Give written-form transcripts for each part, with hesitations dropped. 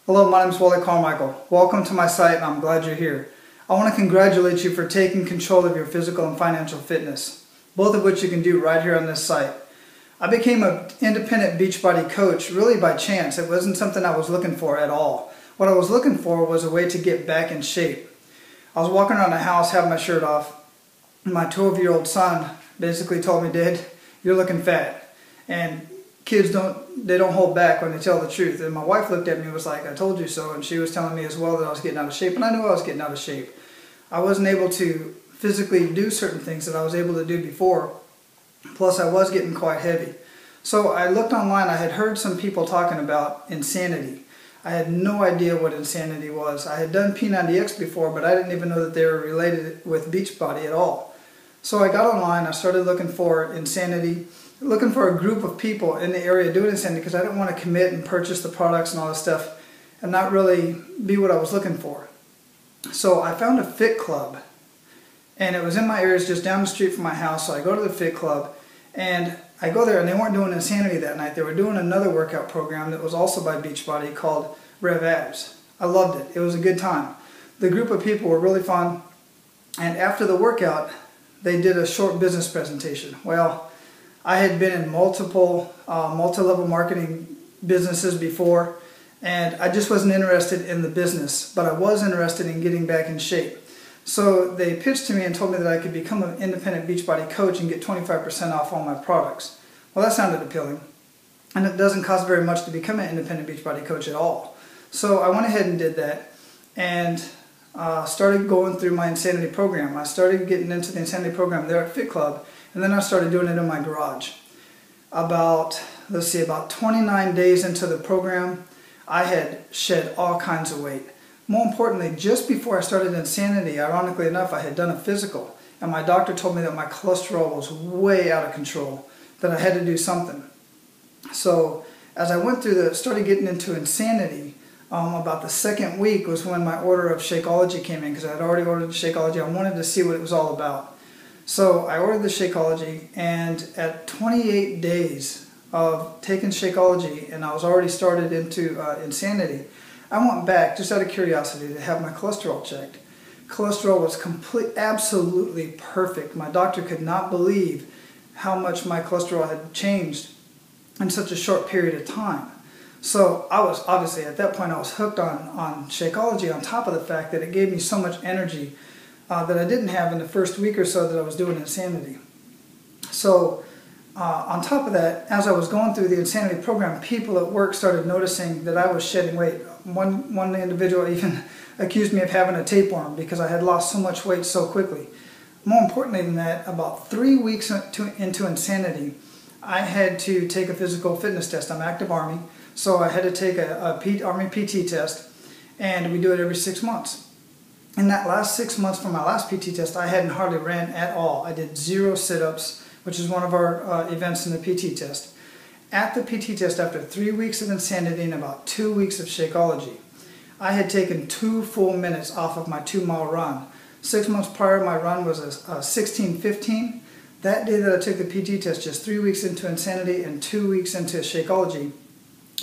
Hello, my name is Wally Carmichael. Welcome to my site and I'm glad you're here. I want to congratulate you for taking control of your physical and financial fitness, both of which you can do right here on this site. I became an independent Beachbody coach really by chance. It wasn't something I was looking for at all. What I was looking for was a way to get back in shape. I was walking around the house, having my shirt off. My 12-year-old son basically told me, "Dad, you're looking fat." And kids don't hold back when they tell the truth. And my wife looked at me and was like, "I told you so." And she was telling me as well that I was getting out of shape. And I knew I was getting out of shape. I wasn't able to physically do certain things that I was able to do before. Plus I was getting quite heavy. So I looked online. I had heard some people talking about insanity. I had no idea what insanity was. I had done P90X before, but I didn't even know that they were related with Beachbody at all. So I got online. I started looking for insanity, looking for a group of people in the area doing insanity, because I didn't want to commit and purchase the products and all this stuff and not really be what I was looking for. So I found a fit club, and it was in my area, just down the street from my house. So I go to the fit club, and I go there, and they weren't doing insanity that night. They were doing another workout program that was also by Beachbody called Rev Abs. I loved it. It was a good time. The group of people were really fun, and after the workout, they did a short business presentation. Well, I had been in multiple multi-level marketing businesses before, and I just wasn't interested in the business, but I was interested in getting back in shape. So they pitched to me and told me that I could become an independent Beachbody coach and get 25% off all my products. Well, that sounded appealing, and it doesn't cost very much to become an independent Beachbody coach at all. So I went ahead and did that, and started going through my insanity program. I started getting into the insanity program there at Fit Club, and then I started doing it in my garage. About 29 days into the program, I had shed all kinds of weight. More importantly, just before I started insanity, ironically enough, I had done a physical, and my doctor told me that my cholesterol was way out of control, that I had to do something. So as I went through started getting into insanity, about the second week was when my order of Shakeology came in, because I had already ordered the Shakeology. I wanted to see what it was all about. So I ordered the Shakeology, and at 28 days of taking Shakeology, and I was already started into insanity, I went back just out of curiosity to have my cholesterol checked. Cholesterol was absolutely perfect. My doctor could not believe how much my cholesterol had changed in such a short period of time. So I was obviously, at that point, I was hooked on Shakeology, on top of the fact that it gave me so much energy that I didn't have in the first week or so that I was doing insanity. So on top of that, as I was going through the insanity program, people at work started noticing that I was shedding weight. One individual even accused me of having a tapeworm because I had lost so much weight so quickly. More importantly than that, about 3 weeks into insanity, I had to take a physical fitness test. I'm active Army, so I had to take a Army PT test, and we do it every 6 months. In that last 6 months from my last PT test, I hadn't hardly ran at all. I did 0 sit-ups, which is one of our events in the PT test. At the PT test, after 3 weeks of insanity and about 2 weeks of Shakeology, I had taken 2 full minutes off of my 2-mile run. 6 months prior, my run was a 16:15. That day that I took the PT test, just 3 weeks into insanity and 2 weeks into Shakeology,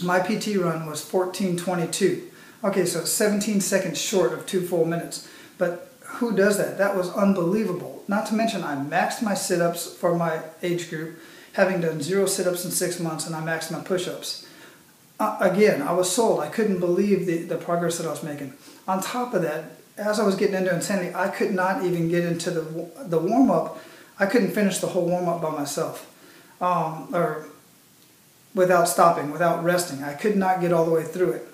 my PT run was 14:22. Okay, so 17 seconds short of 2 full minutes. But who does that? That was unbelievable. Not to mention, I maxed my sit-ups for my age group, having done 0 sit-ups in 6 months, and I maxed my push-ups. Again, I was sold. I couldn't believe the progress that I was making. On top of that, as I was getting into insanity, I could not even get into the warm-up. I couldn't finish the whole warm-up by myself, or without stopping, without resting. I could not get all the way through it.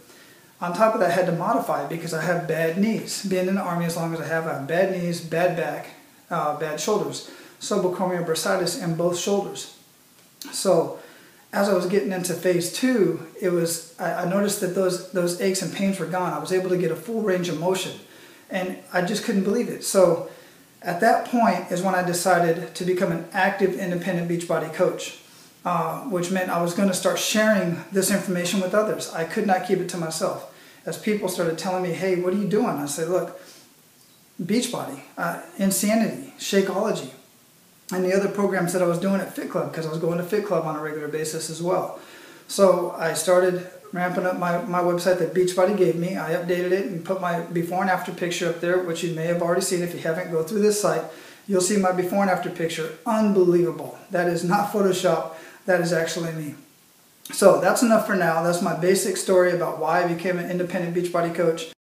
On top of that, I had to modify it because I have bad knees. Being in the Army as long as I have bad knees, bad back, bad shoulders, subacromial bursitis in both shoulders. So as I was getting into phase 2, I noticed that those aches and pains were gone. I was able to get a full range of motion, and I just couldn't believe it. So at that point is when I decided to become an active independent Beachbody coach, which meant I was going to start sharing this information with others. I could not keep it to myself. As people started telling me, "Hey, what are you doing?" I said, "Look, Beachbody, insanity, Shakeology, and the other programs that I was doing at Fit Club," because I was going to Fit Club on a regular basis as well. So I started ramping up my website that Beachbody gave me. I updated it and put my before and after picture up there, which you may have already seen. If you haven't, go through this site. You'll see my before and after picture. Unbelievable. That is not Photoshop. That is actually me. So that's enough for now. That's my basic story about why I became an independent Beachbody coach.